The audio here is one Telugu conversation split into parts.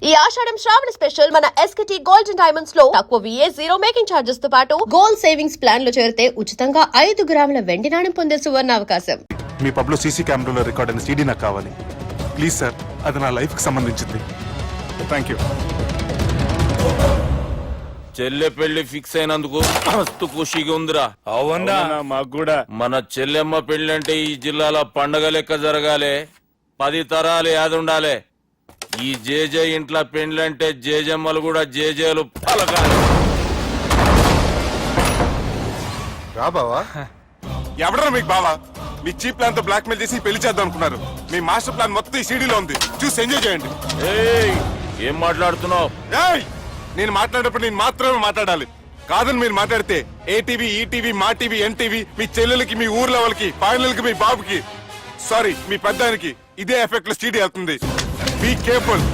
ఈ ఆషాఢం శ్రావణ స్పెషల్ మన SKT గోల్డ్ అండ్ డైమండ్స్ లో తక్కువ VA జీరో మేకింగ్ చార్జెస్ తో పాటు గోల్డ్ సేవింగ్స్ ప్లాన్ లో చేరితే ఉచితంగా 5 గ్రాముల వెండి నాణెం పొందే సువర్ణ అవకాశం. మీ పబ్ లో CC కెమెరాలో రికార్డ్ అయిన CD నాకు కావాలి ప్లీజ్ సార్, అది నా లైఫ్ కి సంబంధించింది. Thank you. చెల్లె పెళ్లి ఫిక్స్ అయినందుకు మస్తు ఖుషిగా ఉందిరా. అవునా మాకు కూడా. మన చెల్లెమ్మ పెళ్లి అంటే ఈ జిల్లాలో పండగ లెక్క జరగాలి, 10 తరాలు యాదుండాలి. ఈ జేజే ఇంట్లో పెండ్లంటే జేజమ్మలు కూడా జేజేలు పలకాలి. రా బావా. ఎవడరా మీకు బావా? మీ చీప్ ప్లాన్ తో బ్లాక్ మెయిల్ చేసి పెళ్లి చేద్దాం అనుకున్నారు. మీ మాస్టర్ ప్లాన్ మొత్తం ఈ సీడీలో ఉంది, చూసి ఎంజాయ్ చేయండి. ఏం మాట్లాడుతున్నావు? నేను మాట్లాడేటప్పుడు నేను మాత్రమే మాట్లాడాలి. కాదని మీరు మాట్లాడితే ATV, ETV, మా టీవీ, NTV మీ చెల్లెలకి, మీ ఊర్లో వాళ్ళకి, ఫైనల్ కి మీ బాబుకి, సారీ మీ పెద్దానికి ఇదే ఎఫెక్ట్ లో సీడీ అవుతుంది. Be careful.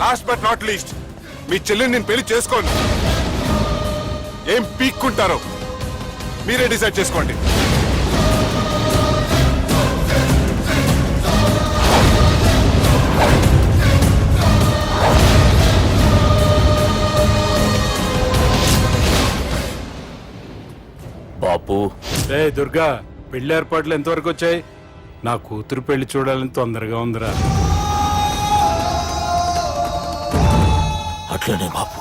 Last but not least, మీ చెల్లెని నేను పెళ్లి చేసుకోండి. ఏం పీక్కుంటారో మీరే డిసైడ్ చేసుకోండి. బాపు రే దుర్గా, పెళ్లి ఏర్పాట్లు ఎంతవరకు వచ్చాయి? నా కూతురు పెళ్లి చూడాలని తొందరగా ఉందిరా. అట్లనే బాపు.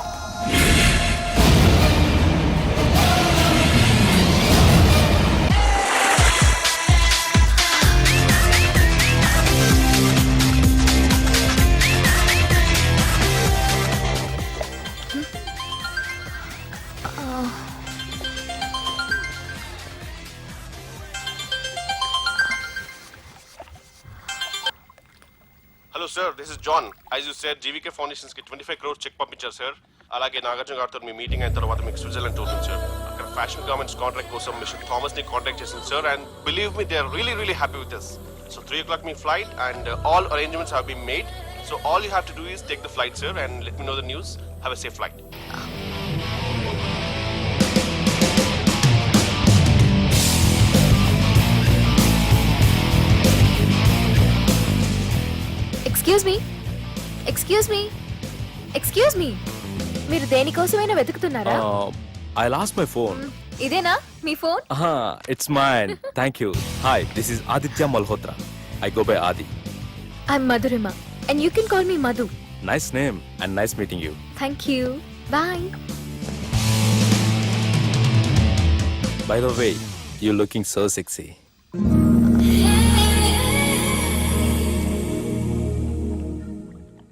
Hello sir, this is John. As you said, GVK Foundations ki 25 crores check పంపించారు sir. అలాగే నాగార్జున గారితో మీ మీటింగ్ అయిన తర్వాత మీకు స్విట్జర్లాండ్ టూర్ ఉంది sir. అక్కడ ఫ్యాషన్ గార్మెంట్స్ కాంట్రాక్ట్ కోసం మిస్టర్ థామస్ ని కాంటాక్ట్ చేసింది sir, and believe me, they are really happy with this. So 3 o'clock me flight and all arrangements have been made. So all you have to do is take the flight sir and let me know the news. Have a safe flight. Excuse me మీరు దేనికోసమైనా వెతుకుతున్నారా? I lost my phone. ఇదేనా మీ phone? It's mine. Thank you. Hi, this is Aditya Malhotra. I go by Adi. I'm Madhurima and you can call me Madhu. Nice name and nice meeting you. Thank you. Bye. By the way, you're looking so sexy.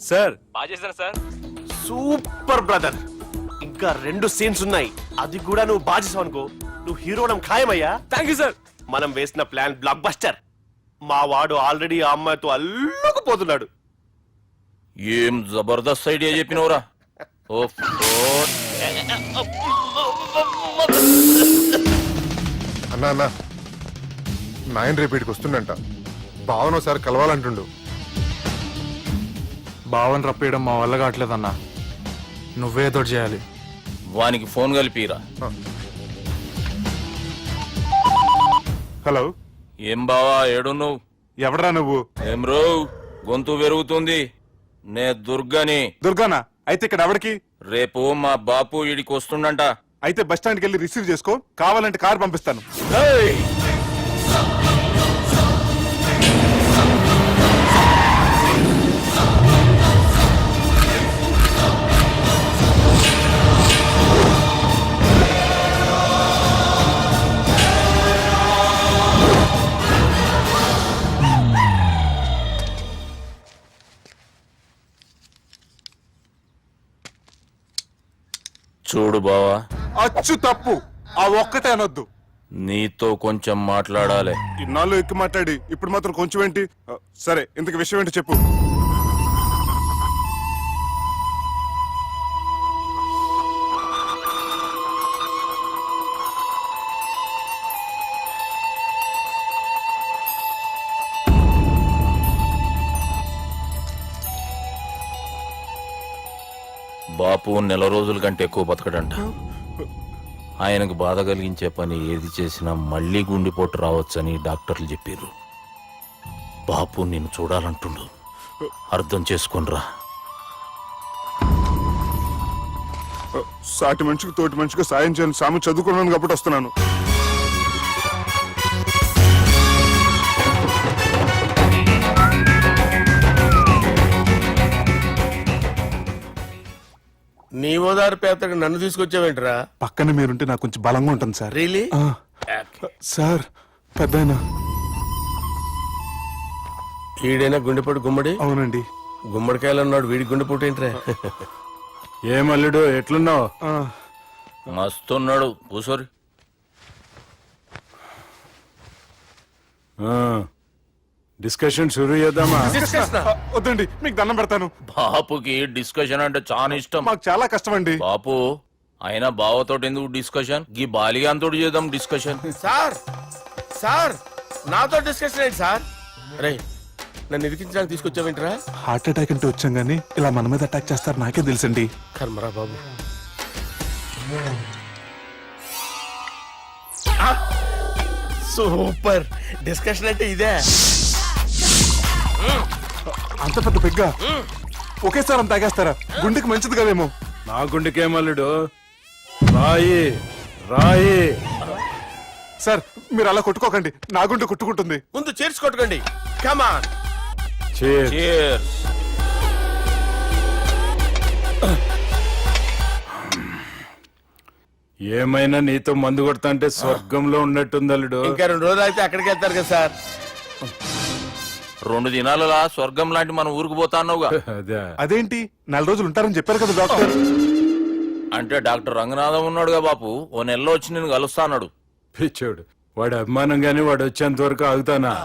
Sir, బాగా చేశారు సార్. Super brother. ఇంకా 2 సీన్స్ ఉన్నాయి, అది కూడా నువ్వు బాధ్యత అనుకో, నువ్వు హీరోడం ఖాయమయ్యా. Thank you sir. మనం వేసిన ప్లాన్ బ్లాక్ బస్టర్. మా వాడు ఆల్రెడీ ఆ అమ్మాయితో అల్లుకుపోతున్నాడు. ఏం జబర్దస్త్ ఐడియా చెప్పినవరా. అన్నా నాయన రేపటికి వస్తుండంట. భావన ఒకసారి కలవాలంటుండు. భావన రప్పేయడం మా వల్ల కావట్లేదన్నా, నువ్వేదో చేయాలి. వానికి ఫోన్ కలిపిరా. హలో, ఏం బావా ఏడున్నావు? ఎవడరా నువ్వు? ఏం రో గొంతు పెరుగుతుంది. నే దుర్గని. దుర్గానా? అయితే ఇక్కడ ఎవరికి? రేపు మా బాపు ఈడికి వస్తుండంట. అయితే బస్ స్టాండ్కి వెళ్ళి రిసీవ్ చేసుకో, కావాలంటే కార్ పంపిస్తాను. చూడు బావా, అచ్చు తప్పు, ఆ ఒక్కటే అనొద్దు. నీతో కొంచెం మాట్లాడాలి. ఇన్నాళ్ళు ఎక్కువ మాట్లాడి ఇప్పుడు మాత్రం కొంచెం ఏంటి? సరే, ఇంతకు విషయం ఏంటి చెప్పు. బాపు నెల రోజుల కంటే ఎక్కువ బతకడంట. ఆయనకు బాధ కలిగించే పని ఏది చేసినా మళ్లీ గుండెపోటు రావచ్చని డాక్టర్లు చెప్పారు. బాపు నిన్ను చూడాలంటుండు, అర్థం చేసుకొనిరా. సాటి మనిషికి తోటి మనిషికి సాయం చేయను సాము చదువుకున్నాను కాబట్టి వస్తున్నాను. నీ ఓదారు పేతకి నన్ను తీసుకొచ్చావేంట్రా? పక్కన మీరుంటే నాకు కొంచెం బలంగా ఉంటుంది సార్. రియలీ? సార్ పెద్దయినా. ఈడైనా గుండెపోటు గుమ్మడి? అవునండి. గుమ్మడికాయలు అన్నాడు, వీడి గుండెపోటు ఏంట్రా? ఏమల్లుడు ఎట్లున్నావు? మస్తున్నాడు కూసోరి. డిస్కషన్ షురూ చేద్దామా? వద్దండి, మీకు దండం పెడతాను. బాపుకి డిస్కషన్ అంటే చాలా ఇష్టం. మాకు చాలా కష్టం అండి. బాపు అయినా బావతోటి ఎందుకు డిస్కషన్? గీ బాలిగాంతోటి చేద్దాం డిస్కషన్. సార్ సార్ నాతో డిస్కషన్ ఏంటి సార్? రే నన్ను ఇరికించడానికి తీసుకొచ్చావేంట్రా? హార్ట్ అటాక్ అంటే వచ్చాం గానీ ఇలా మన మీద అటాక్ చేస్తారు నాకే తెలుసండి. కర్మరా బాబు. సూపర్ డిస్కషన్ అంటే ఇదే. అంత పెద్ద పెగ్గా ఒకేసారి అంత తాగేస్తారా? గుండెకి మంచిది కదేమో. నా గుండెకేమల్లుడు, రాయి రాయి. సార్ మీరు అలా కొట్టుకోకండి, నా గుండె కొట్టుకుంటుంది. ముందు చేర్చుకొట్టుకోండి. కమాన్. Cheers. Cheers. ఏమైనా నీతో మందు కొడతా అంటే స్వర్గంలో ఉన్నట్టుంది అల్లుడు. ఇంకా 2 రోజులు అయితే అక్కడికి వెళ్తారు కదా సార్. 2 దినాలలా స్వర్గం లాంటి మన ఊరికి పోతాన్నావుగా. అదే అదేంటి 4 రోజులు ఉంటారని చెప్పారు కదా డాక్టర్. అంటే డాక్టర్ రంగనాథం ఉన్నాడుగా బాపు, ఓ నెలలో వచ్చి నేను కలుస్తాన్నాడు. పిచ్చోడు, వాడి అభిమానంగానే వాడు వచ్చేంత వరకు ఆగుతానా?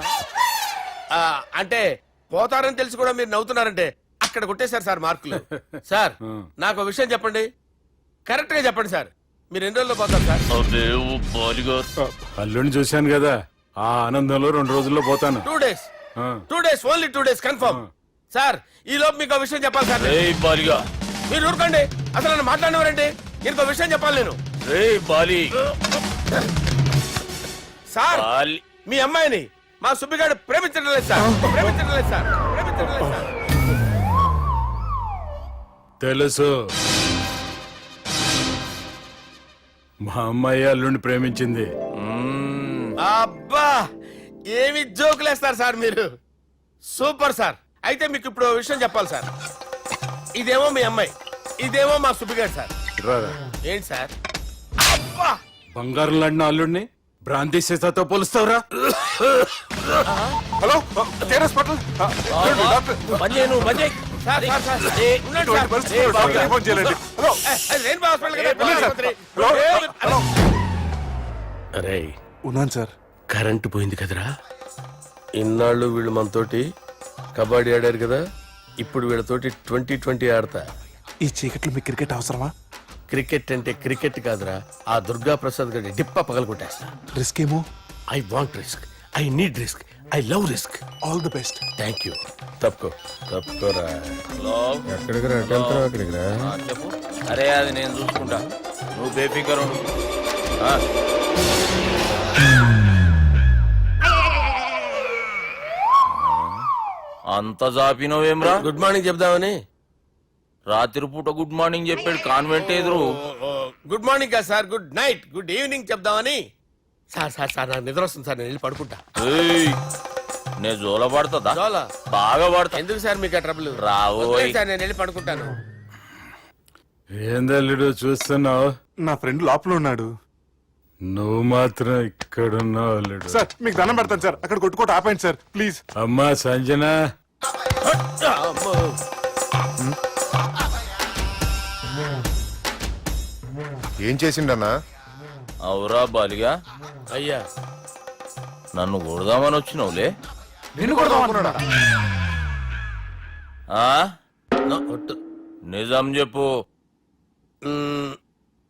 అంటే పోతారని తెలిసి కూడా మీరు నవ్వుతున్నారంటే అక్కడ కొట్టేశారు సార్ మార్కులు. సార్ నాకు ఒక విషయం చెప్పండి, కరెక్ట్ గా చెప్పండి సార్. మీరు ఎన్ని రోజుల్లో పోతారు సార్? అల్లుడిని చూశాను కదా, ఆ ఆనందంలో 2 రోజుల్లో పోతాను. 2 days. 2 days, only 2 days confirm. Sir ఈ లోపు మీకు ఒక విషయం చెప్పాలి సార్. బాలిగా మీరు ఊరుకోండి, అసలు నన్ను మాట్లాడినవారండి. ఇంకో విషయం చెప్పాలి నేను. బాలి సార్ బాలి మీ అమ్మాయిని మా సుబ్బిగాడు ప్రేమించడం లేదు సార్. ప్రేమించడం లేదు సార్. ప్రేమించడం లేదు సార్. తెలుసు, మా అమ్మాయి అల్లుడిని ప్రేమించింది. అబ్బా ఏమి జోకులేస్తారు సార్ మీరు. Super sir. అయితే మీకు ఇప్పుడు ఓ విషయం చెప్పాలి సార్. ఇదేమో మీ అమ్మాయి, ఇదేమో మా సుబ్బిగాడు సార్. రారా. ఏంటి సార్? అబ్బా బంగారం లాంటి అల్లుడిని భ్రాంతి సీతతో పోలుస్తావురా? హలో కేరస్ పటల్. సార్ సార్ సార్ ఉండండి సార్. ఫోన్ చేయాలండి. హలో రెయిన్బో హాస్పిటల్ కదా, వెళ్ళండి సార్. ఆసుపత్రి. హలో. అరే ఉన్నాను సార్. కరెంటు పోయింది కదరా. ఇన్నాళ్ళు వీళ్ళు మనతోటి కబడ్డీ ఆడారు కదా, ఇప్పుడు వీళ్ళతోటి 2020 ఆడతా. ఈ చీకట్లో మీకు క్రికెట్ అవసరమా? క్రికెట్ అంటే క్రికెట్ కాదురా, ఆ దుర్గా ప్రసాద్ గారి డిప్ప పగల కొట్టేస్తా. రిస్క్ ఏమో. I want risk, I need risk, I love risk. All the best. Thank you. తప్పుకోరా. ఎక్కడికి రా? ఎక్కడికి రా? చెప్పు. అరే అది నేను చూసుకుంటా, నువ్వు బేఫికర్ ఉండు. అంత జాపినవేమ్రా? గుడ్ మార్నింగ్ చెప్దామని. రాత్రి పూట గుడ్ మార్నింగ్ చెప్పాడు కాన్వెంట్ ఎదురు. గుడ్ మార్నింగ్ కదా sir, good night, good evening చెప్దామని. సార్ సార్ సార్ నాకు నిద్ర వస్తుంది సార్, నేను వెళ్ళి పడుకుంటా. నేను జోల పడుతుందా? జోలా? బాగా పడతా. ఎందుకు సార్ మీకు ఆ ట్రబుల్? రావోయ్. సార్ నేను వెళ్ళి పడుకుంటాను. ఏందల్లుడు చూస్తున్నావు? నా ఫ్రెండ్ లోపల ఉన్నాడు. నువ్వు మాత్రం ఇక్కడున్నావు అల్లుడు. సార్ మీకు దండం పెడతాను సార్, అక్కడ కొట్టుకోట ఆపండి సార్ ప్లీజ్. అమ్మా సంజన, అమ్మో. ఏం చేసిండన్నా? అవురా బాలిగా, అయ్యా నన్ను కొడదామని వచ్చినావులే. నిన్ను కొడదామన్నాడా? ఆ? ఒట్టు. నిజం చెప్పు.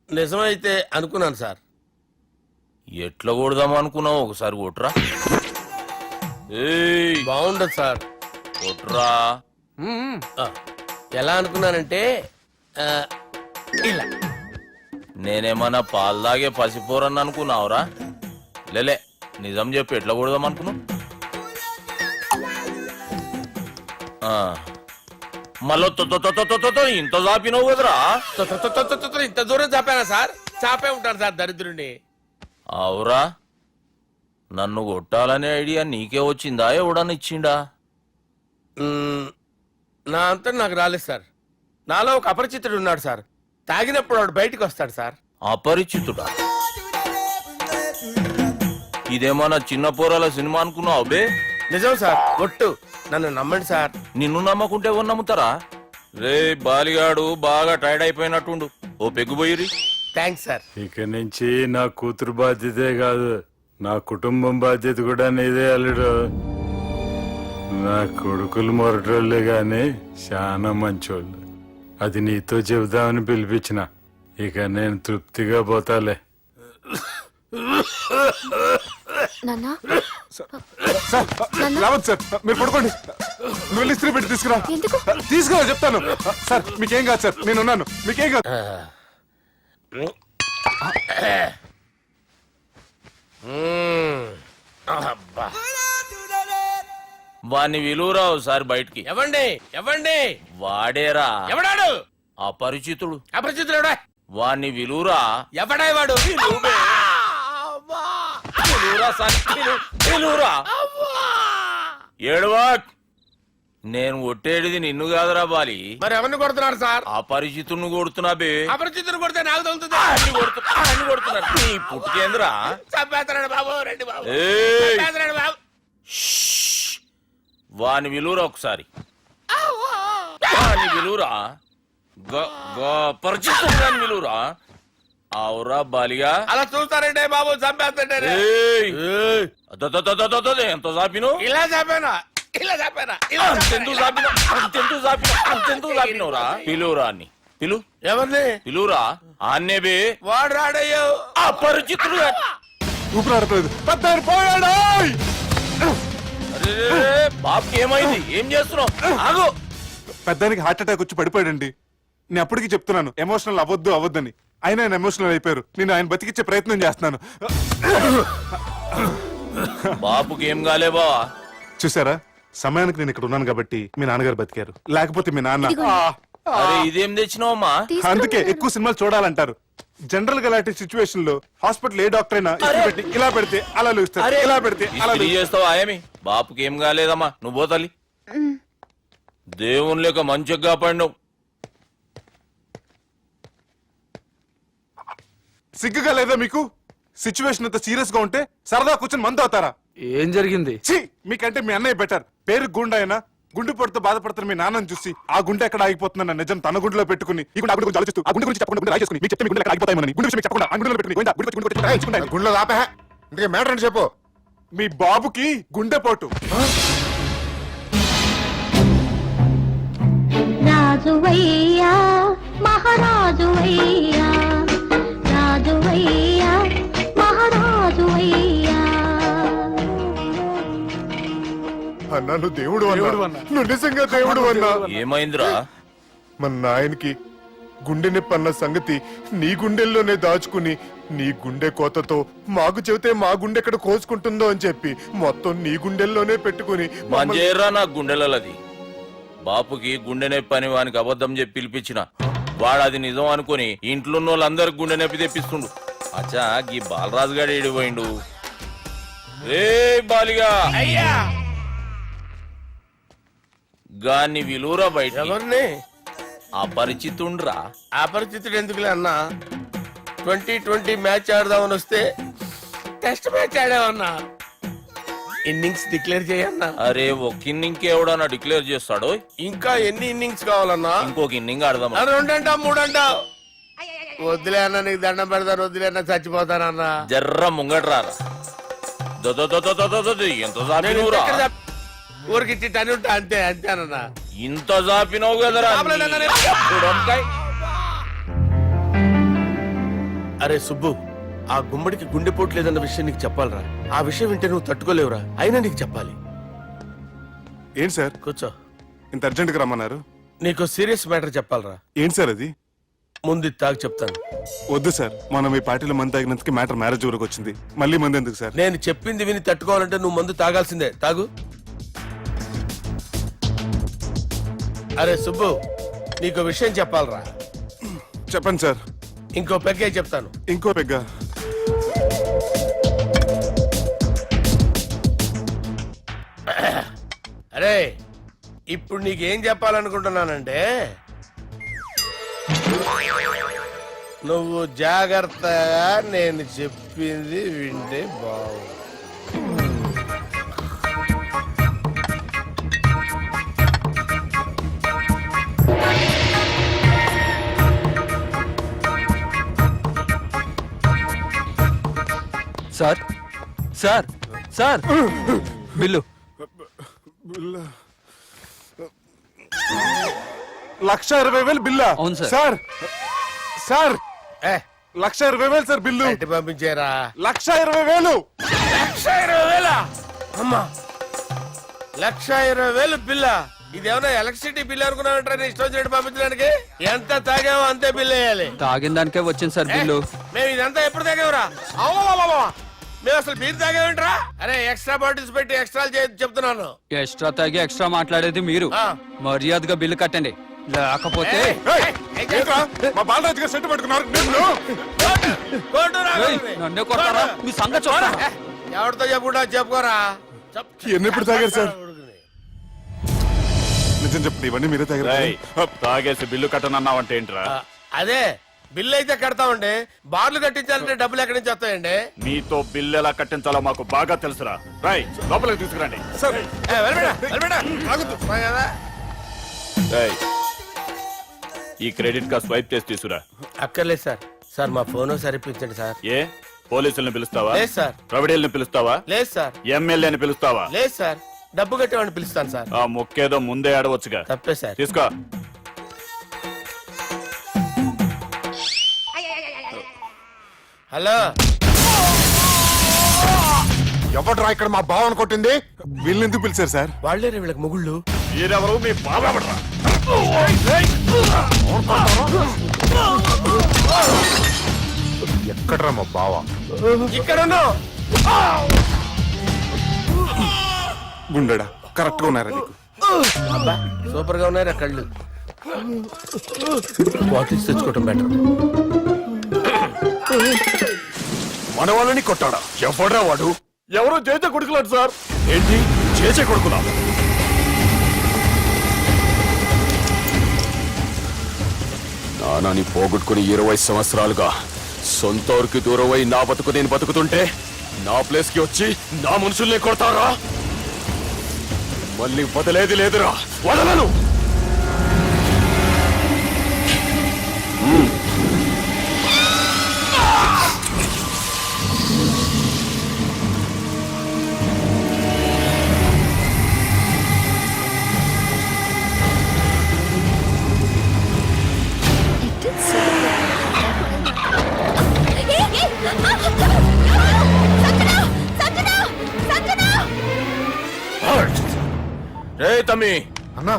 నిజమైతే అనుకున్నాను సార్. ఎట్లా కొడదాం అనుకున్నావు? ఒకసారి కొట్రా. ఏయ్ బాగుండదు సార్. కొట్రా. ఆ, ఎలా అనుకున్నానంటే ఇలా. నేనేమన్నా పాలు తాగే పసిపోరని అనుకున్నావురా? లేలే, నిజం చెప్పు, ఎట్లా కొడదాం అనుకున్నావు? మళ్ళీ ఇంత చాపినావు కదరా ఇంత దూరం చాపానా సార్? చాపే ఉంటాను సార్ దరిద్రుడిని. అవురా, నన్ను కొట్టాలనే ఐడియా నీకే వచ్చిందా ఎవడన్నా ఇచ్చిండా? నా అంతా నాకు రాలేదు సార్. నాలో ఒక అపరిచితుడు ఉన్నాడు సార్. తాగినప్పుడు వాడు బయటికి వస్తాడు సార్. అపరిచితుడా? ఇదేమన్నా చిన్న పోరాల సినిమా అనుకున్నావు బే? నిజం సార్, ఒట్టు, నన్ను నమ్మండి సార్. నిన్ను నమ్మకుంటే ఎవరు నమ్ముతారా? రే బాలిగాడు బాగా టైర్డ్ అయిపోయినట్టుండు, ఓ పెగ్గుబోయిరి. Thanks sir. ఇక నుంచి నా కూతురు బాధ్యతే కాదు, నా కుటుంబం బాధ్యత కూడా నీదే అల్లుడు. నా కొడుకులు మొరటోళ్ళే గాని చాలా మంచోళ్ళు. అది నీతో చెబుదామని పిలిపించిన. ఇక నేను తృప్తిగా పోతాలే. నాన్నా రావద్దు సార్, మీరు పడుకోండి. నువ్వు వెళ్ళి ఇస్త్రీ పెట్టి తీసుకురా. ఎందుకు? తీసుకురా చెప్తాను. సార్ మీకేం కాదు సార్, నేను ఉన్నాను, మీకేం కాదు. అబ్బా. వాణ్ణి విలువరావు సార్ బయటికి. ఎవండి ఎవండి? వాడేరా ఎవడాడు? అపరిచితుడు. అపరిచితుడు ఎవడా? వాణ్ణి విలువరా. ఎవడాయి వాడు? విలువరా సార్, విలువరా. ఏడవా, నేను కొట్టేడిది నిన్ను కాదురా బాలి. మరి ఎవరిని కొడుతున్నారు సార్? అపరిచితుడిని కొడుతున్నా బే. అపరిచితుడు కొడితే నాకు తగులుతుంది. అన్ని కొడుతున్నారు. నీ పుట్టుకేంద్రా? చంపేస్తున్నాడు బాబు, రండి బాబు. ఏయ్! చంపేస్తున్నాడు బాబు. వాని విలువరా ఒకసారి. వాని విలువరా. పరిచితుడు విలువరా. అవురా బాలిగా. అలా చూస్తారంటే బాబు, చంపేస్తాడే. ఎంత చాపిను? ఇలా చంపానా? ఇలా చంపానా? ఇలా అంతెందుకు చాపినా? అంతెందుకు చాపినవురా? పిలువురా అన్ని. పిలు. ఎవరిని? పిలువురా. ఆన్నే బే. వాడు రాడయ్యో. అపరిచితుడు. ఊపిరాడట్లేదు. పెద్ద ఆయన పోయాడు. బాబుకి ఏమైంది? ఏం చేస్తున్నావు? ఆగు. పెద్దానికి హార్ట్ అటాక్ వచ్చి పడిపోయాడండి. నేను అప్పటికి చెప్తున్నాను ఎమోషనల్ అవ్వద్దని. ఆయన ఎమోషనల్ అయిపోయారు. నేను ఆయన బతికిచ్చే ప్రయత్నం చేస్తున్నాను. బాబుకి ఏం కాలే బావా? చూసారా, సమయానికి నేను ఇక్కడ ఉన్నాను కాబట్టి మీ నాన్నగారు బతికారు. లేకపోతే మీ నాన్న. అరే ఇదేం తెచ్చినావమ్మా? అందుకే ఎక్కువ సినిమాలు చూడాలంటారు. జనరల్ గా అలాంటి సిచ్యువేషన్ లో హాస్పిటల్ ఏ డాక్టర్ అయినా ఇస్త్రీ పెట్టి ఇలా పెడితే అలా లూస్తారు, ఇలా పెడితే అలా ఇస్త్రీ చేస్తావా ఏమి? బాపుకి ఏం కాలేదమ్మా, నువ్వు పోతల్లి. దేవుని లేక మంచిగా పడినావు. సిగ్గుగా లేదా మీకు? సిచ్యువేషన్ అంత సీరియస్ గా ఉంటే సరదా కూర్చొని మందు అవుతారా? ఏం జరిగింది? ఛీ, మీకంటే మీ అన్నయ్య బెటర్. పేరు గుండె అయినా గుండె పొడితో బాధపడుతున్న మీ నాన్నని చూసి ఆ గుండె ఎక్కడ ఆగిపోతుందన్న నిజం తన గుండెలో పెట్టుకుని ఈ గుండె గురించి ఆలోచిస్తూ ఆ గుండె గురించి చెప్పకుండా గుండె రాజేసుకుని మీకు చెప్తే మీ గుండె ఎక్కడ ఆగిపోతాయని గుండె విషయం చెప్పకుండా ఆ గుండెలో పెట్టుకుని గుండెలో ఆపే ఇంకే మ్యాటర్ అని చెప్పు. మీ బాబుకి గుండెపోటు. రాజువయ్యా మహారాజువయ్యా, రాజువయ్యా మహారాజువయ్యా. అన్నా నువ్వు దేవుడు అన్నా, నువ్వు నిజంగా దేవుడు అన్నా. ఏమైందిరా? మన నాయనకి గుండె నొప్పి అన్న సంగతి నీ గుండెల్లోనే దాచుకుని నీ గుండె కోతతో మాకు చెబితే మా గుండె ఎక్కడ కోసుకుంటుందో అని చెప్పి మొత్తం నీ గుండెల్లోనే పెట్టుకుని మంజేరా నా గుండెలది. బాపుకి గుండె నొప్పి అని వానికి అబద్ధం చెప్పి పిలిపించిన వాడు అది నిజం అనుకుని ఇంట్లో ఉన్న వాళ్ళందరికి గుండె నొప్పి తెప్పిస్తుండు. అచ్చా గీ బాలరాజు గారు ఏడిపోయిండు. రే బాలిగా, అయ్యా గాన్ని విలువరా బయట. ఎవరిని? అపరిచితుండ్రా. అపరిచితుడు ఎందుకులే అన్నా? 2020 మ్యాచ్ ఆడదామని వస్తే టెస్ట్ మ్యాచ్ ఆడామన్నా. ఇన్నింగ్స్ డిక్లేర్ చేయన్నా. అరే ఒక ఇన్నింగ్ ఎవడన్నా డిక్లేర్ చేస్తాడు? ఇంకా ఎన్ని ఇన్నింగ్స్ కావాలన్నా? ఇంకొక ఇన్నింగ్ ఆడదాం. 2 అంటావు 3 అంటావు. వద్దులే అన్న, నీకు దండం పెడతాను. వద్దులే అన్న, చచ్చిపోతానన్నా. జర్ర ముంగట్రారా. ఎంత జాపినవురా? ఊరికి టని ఉంటా అంతే అంతేనన్నా. ఇంత జాపినవు కదరా. అరే సుబ్బు, ఆ గుమ్మడికి గుండెపోటు లేదన్న విషయం నీకు చెప్పాలరా. ఆ విషయం వింటే నువ్వు తట్టుకోలేవురా. అయినా నీకు చెప్పాలి. ఏంటి సార్ కూర్చో. ఇంత అర్జెంట్ గా రమ్మన్నారు? నీకు సీరియస్ మ్యాటర్ చెప్పాలరా. ఏంటి సార్ అది? ముందు ఇది తాగి చెప్తాను. వద్దు సార్, మనం ఈ పార్టీలో మంది తాగినందుకు మ్యాటర్ మ్యారేజ్ వరకు వచ్చింది. మళ్ళీ మంది ఎందుకు సార్? నేను చెప్పింది విని తట్టుకోవాలంటే నువ్వు మందు తాగాల్సిందే. తాగు. అరే సుబ్బు, నీకు విషయం చెప్పాలరా. చెప్పండి సార్. ఇంకో పెగ్గే చెప్తాను. ఇంకో పెగ్గా? అరే ఇప్పుడు నీకేం చెప్పాలనుకుంటున్నానంటే, నువ్వు జాగ్రత్తగా నేను చెప్పింది వింటే బాగు. సార్ సార్ సార్ బిల్లు 1,20,000 బిల్లా? అవును సార్. సార్ సార్ ఏ, 1,20,000 సార్ బిల్లు. బయట పంపించేరా. 1,20,000. 1,20,000 అమ్మా, 1,20,000 బిల్లా? ఇదేమన్నా ఎలక్ట్రిసిటీ బిల్ అనుకున్నావంటారా నీ ఇష్టం వచ్చినట్టు పంపించడానికి? ఎంత తాగామో అంతే బిల్ వేయాలి. తాగిన దానికే వచ్చింది సార్ బిల్లు. మేము ఇదంతా ఎప్పుడు తాగామరా? మేము అసలు బీర్ తాగామంటరా? అరే ఎక్స్ట్రా బాటిల్స్ పెట్టి ఎక్స్ట్రా చెప్తున్నాను. ఎక్స్ట్రా తాగి ఎక్స్ట్రా మాట్లాడేది మీరు. ఆ. మర్యాదగా బిల్లు కట్టండి, లేకపోతే ఏంట్రా మా బాలరాజు గారు సెట్ పట్టుకున్నారు? నిన్ను ఏయ్, నన్నే కొడతారా? మీ సంగతి చూడరా? ఎవరితో చెప్పుకుంటా చెప్పుకోరా. ఎన్నెప్పుడు తాగారు సార్? నిజం చెప్పండి, ఇవన్నీ మీరే తాగారు? తాగేసి బిల్లు కట్టనన్నావంటే ఏంట్రా? అదే బిల్లు అయితే కడతామండి, బార్లు కట్టించాలంటే డబ్బులు ఎక్కడి నుంచి వస్తాయండి? మీతో బిల్లు ఎలా కట్టించాలో మాకు బాగా తెలుసురా. రై లోపలికి తీసుకురండి. సార్ కదా. ఈ క్రెడిట్ కార్డ్ స్వైప్ చేసి తీసుకురా. అక్కర్లేదు సార్. సార్ మా ఫోన్ సరిపించండి సార్. ఏ పోలీసుల్ని పిలుస్తావా? లేదు సార్. ప్రొవిడీల్ని పిలుస్తావా? లేదు సార్. ఎమ్మెల్యేని పిలుస్తావా? లేదు సార్. డబ్బు కట్టేవాడిని పిలుస్తాను సార్. ఆ మొక్కేదో ముందే ఆడవచ్చుగా. తప్పే సార్. తీసుకో. హలో, ఎవడ్రా ఇక్కడ మా బావని కొట్టింది? వీళ్ళని ఎందుకు పిలిచారు సార్? వాళ్ళేరే వీళ్ళకి మొగుళ్ళు. మీరెవరు? మీ బాబా ఎక్కడ్రా మా బావ? ఇక్కడ ఉన్నావు. గుండెడా కరెక్ట్ గా ఉన్నారా నీకు? అబ్బా సూపర్ గా ఉన్నారా కళ్ళు. బాటిల్స్ తెచ్చుకోవటం బెటర్. మన వాళ్ళని కొట్టాడా? ఎవడ్రా వాడు? ఎవరో చేసే కొడుకులాడు సార్. ఏంటి చేసే కొడుకులా? నానాని పోగొట్టుకుని 20 సంవత్సరాలుగా సొంత ఊరికి దూరమై నా బతుకు నేను బతుకుతుంటే నా ప్లేస్ కి వచ్చి నా మనుషుల్ని కొడతారా? మళ్ళీ వదిలేది లేదురా, వదలను. రే తమ్మి, అన్నా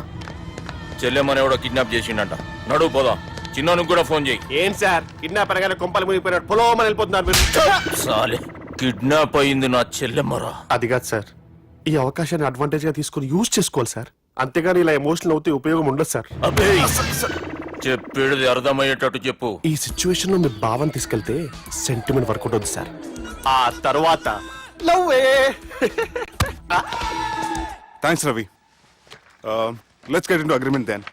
చెల్లెమ్మని ఎవడో కిడ్నాప్ చేసిండంట. నడువు పోదాం. చిన్నోనికి కూడా ఫోన్ చేయి. ఏం సార్ కిడ్నాప్ అనగానే కొంపలు మునిగిపోయినట్టు పొలవమని వెళ్ళిపోతున్నారు మీరు. సాలే, కిడ్నాప్ అయింది నా చెల్లెమ్మరా. అది కాదు సార్, ఈ అవకాశాన్ని అడ్వాంటేజ్ గా తీసుకుని యూజ్ చేసుకోవాలి సార్. అంతేగాని ఇలా ఎమోషనల్ అవుతే ఉపయోగం ఉండదు సార్. అబ్బే, చెప్పేది అర్థమయ్యేటట్టు చెప్పు. ఈ సిచ్యువేషన్ లో మీ భావం తీసుకెళ్తే సెంటిమెంట్ వర్కౌట్ అవుతుంది సార్. ఆ తర్వాత లవ్వే. Thanks Ravi. Let's get into agreement then.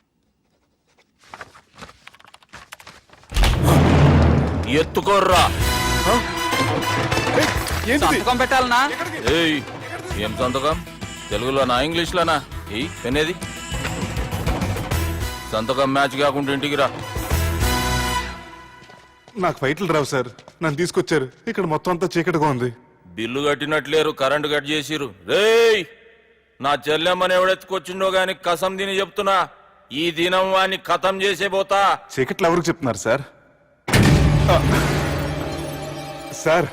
ఎత్తుకోర్రా. సంతకం పెట్టాలనా? ఏయ్, ఏం సంతకం? తెలుగులోనా ఇంగ్లీష్లోనా? ఏయ్ పెనేది. సంతకం మ్యాచ్ కాకుండా ఇంటికి రా. నాకు ఫైట్లు రావు సార్, నన్ను తీసుకొచ్చారు. ఇక్కడ మొత్తం అంతా చీకటిగా ఉంది. బిల్లు కట్టినట్లేరు, కరెంటు కట్ చేసిరు. రేయ్, నా చెల్లెమ్మని ఎవడెత్తుకొచ్చిండో గాని కసం తిని చెప్తున్నా, ఈ దినం వాణ్ణి ఖతం చేసే పోతా. చీకట్లు ఎవరికి చెప్తున్నారు సార్? సార్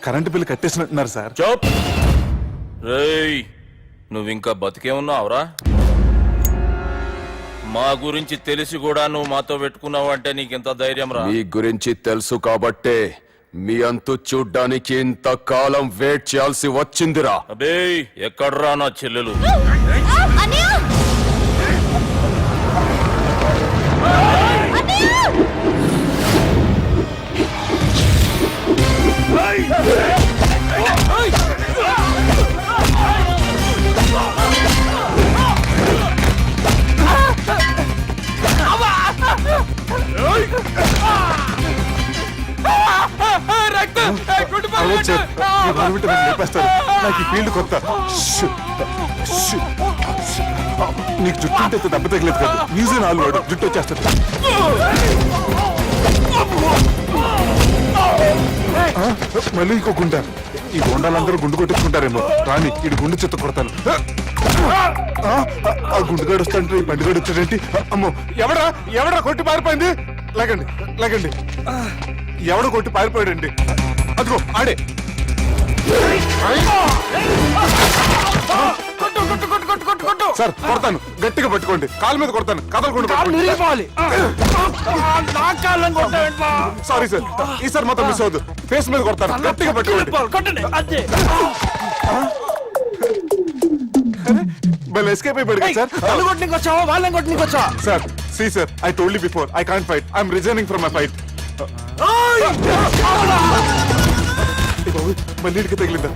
కరెంటు బిల్లు కట్టేసినట్టున్నారు సార్. చోప్. రేయ్, నువ్వింకా బతికే ఉన్నావురా? మా గురించి తెలిసి కూడా నువ్వు మాతో పెట్టుకున్నావు అంటే నీకెంత ధైర్యం రా? మీ గురించి తెలుసు కాబట్టే మీ అంతు చూడ్డానికి ఇంతకాలం వెయిట్ చేయాల్సి వచ్చిందిరా. అబే, ఎక్కడ్రా నా చెల్లెలు? మనమిట లేపేస్తారు. నాకు ఈ ఫీల్డ్ కొత్త. Shoe, shoe, shoe. నీకు జుట్టు ఉంటే దెబ్బ తగిలేదు కదా, మ్యూజియం ఆలు వాడు జుట్టు వచ్చేస్తుంది. మళ్ళీ ఇంకో గుండ. ఈ గుండాలందరూ గుండు కొట్టుకుంటారేమో. రాని ఇటు గుండు చెత్త కొడతాను. ఆ గుండుగాడు వస్తాంటే ఈ బండిగాడు వచ్చాడేంటి? అమ్మో, ఎవడా కొట్టి పారిపోయింది? లాగండి లాగండి. ఎవడ కొట్టి పారిపోయాడండి? అదిగో ఆడే. సార్ కొడతాను, గట్టిగా పట్టుకోండి. కాలు మీద కొడతాను, కదలకుండా పట్టుకోండి. సారీ సార్, ఈసారి మొత్తం మిస్ అవద్దు. ఫేస్ మీద కొడతాను, గట్టిగా పట్టుకోండి. Well, escape అయిపోయాడు sir. Sir, see sir, I told you before, I can't fight. I'm resigning from my fight. మళ్ళీ ఇడికి తగిలిందా?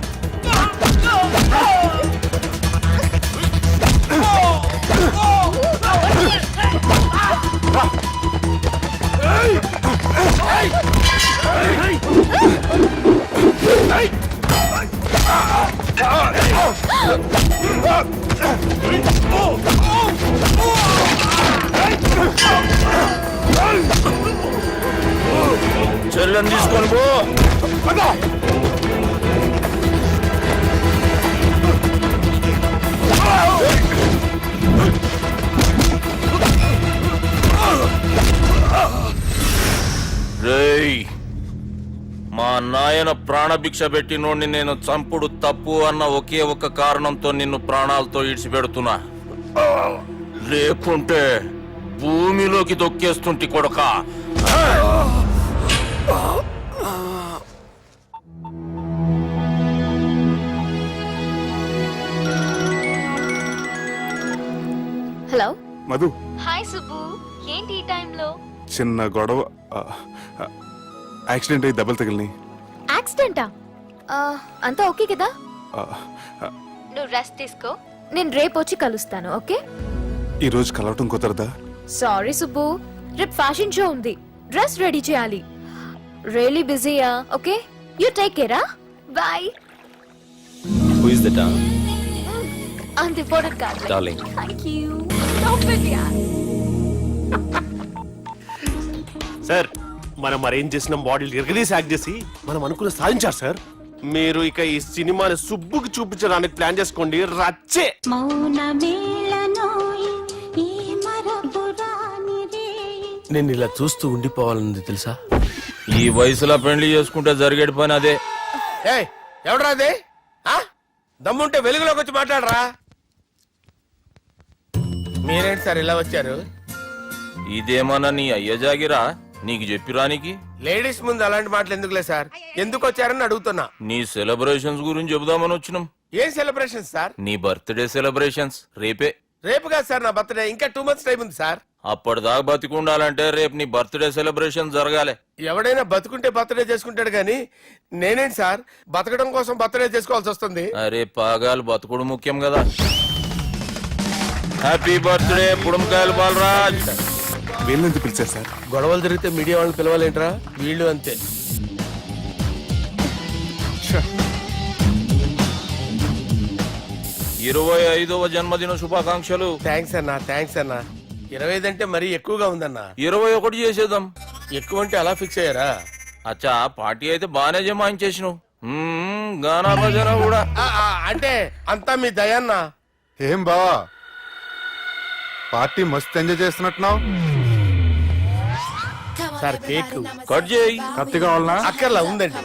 చెల్లెని తీసుకొని పో. రేయ్, మా నాయన ప్రాణభిక్ష పెట్టినోడిని నేను చంపుడు తప్పు అన్న ఒకే ఒక్క కారణంతో నిన్ను ప్రాణాలతో ఇడిచిపెడుతున్నా. లేకుంటే భూమిలోకి దొక్కేస్తుంటి కొడక. హలో. మధు, హాయ్ సుబ్బు, ఏంటి ఈ టైంలో? చిన్న గొడవ. యాక్సిడెంట్ అయ్యి దెబ్బలు తగిలినాయి. యాక్సిడెంటా? అంతా ఓకే కదా? నువ్వు రెస్ట్ తీసుకో, నేను రేపు వచ్చి కలుస్తాను. ఓకే? ఈ రోజు కలవటం కుదరదా? సారీ సుబ్బు, రేపు ఫ్యాషన్ షో ఉంది, డ్రెస్ రెడీ చేయాలి. రియలీ బిజీయా? ఓకే, యూ టేక్ కేరా. బాయ్. Who is that? అంత ఇంపార్టెంట్ కాదు. Darling. Thank you. Stop it యార్. సార్, మనం అరేంజ్ చేసిన బాడీలు ఎరగదీసి యాక్ట్ చేసి మనం అనుకున్న సాధించారు సార్. మీరు ఇక ఈ సినిమాని సుబ్బుకి చూపించడానికి ప్లాన్ చేసుకోండి. రచ్చే. నేను ఇలా చూస్తూ ఉండిపోవాలని తెలుసా? ఈ వయసులో పెళ్లి చేసుకుంటే జరిగేటి పని అదే. ఏయ్, ఎవడ్రా అదే? దమ్ముంటే వెలుగులోకి వచ్చి మాట్లాడరా. మీరేంటి సార్ ఇలా వచ్చారు? ఇదేమన్నా నీ అయ్య జాగిరా నీకు చెప్పిరానికి? లేడీస్ ముందు అలాంటి మాటలు ఎందుకులే సార్, ఎందుకు వచ్చారని అడుగుతున్నా. నీ సెలబ్రేషన్స్ గురించి చెబుదామని వచ్చినాం. ఏం సెలబ్రేషన్ సార్? నీ బర్త్డే సెలబ్రేషన్స్ రేపే. రేపు కాదు సార్ నా బర్త్డే, ఇంకా 2 months టైం ఉంది సార్. అప్పటిదాకా బతికుండాలంటే రేపు నీ బర్త్డే సెలబ్రేషన్ జరగాలి. ఎవడైనా బతుకుంటే బర్త్డే చేసుకుంటాడు గానీ నేనేంటి సార్ బతకడం కోసం బర్త్డే చేసుకోవాల్సి వస్తుంది? అరే పాగాలు బతుకుడు ముఖ్యం కదా. హ్యాపీ బర్త్డే పుడంకాయలు బాలరాజ్. వీళ్ళెందుకు పిలిచారు సార్? గొడవలు జరిగితే మీడియా వాళ్ళని పిలవాలేంట్రా? వీళ్ళు అంతే. 25వ జన్మదిన శుభాకాంక్షలు. థ్యాంక్స్ అన్నా, థ్యాంక్స్ అన్నా. 25 అంటే మరీ ఎక్కువగా ఉందన్నా. 21 చేసేద్దాం. ఎక్కువ అంటే అలా ఫిక్స్ అయ్యారా? అచ్చా, పార్టీ అయితే బానే జమాయించేసినావు. గానా భజన కూడా. అంటే అంతా మీ దయన్నా. ఏం బావా, పార్టీ మస్తు ఎంజాయ్ చేస్తున్నట్టున్నావు. సార్ కేక్ కట్ చేయి. కత్తి కావాలనా? అక్కర్లా ఉందండి.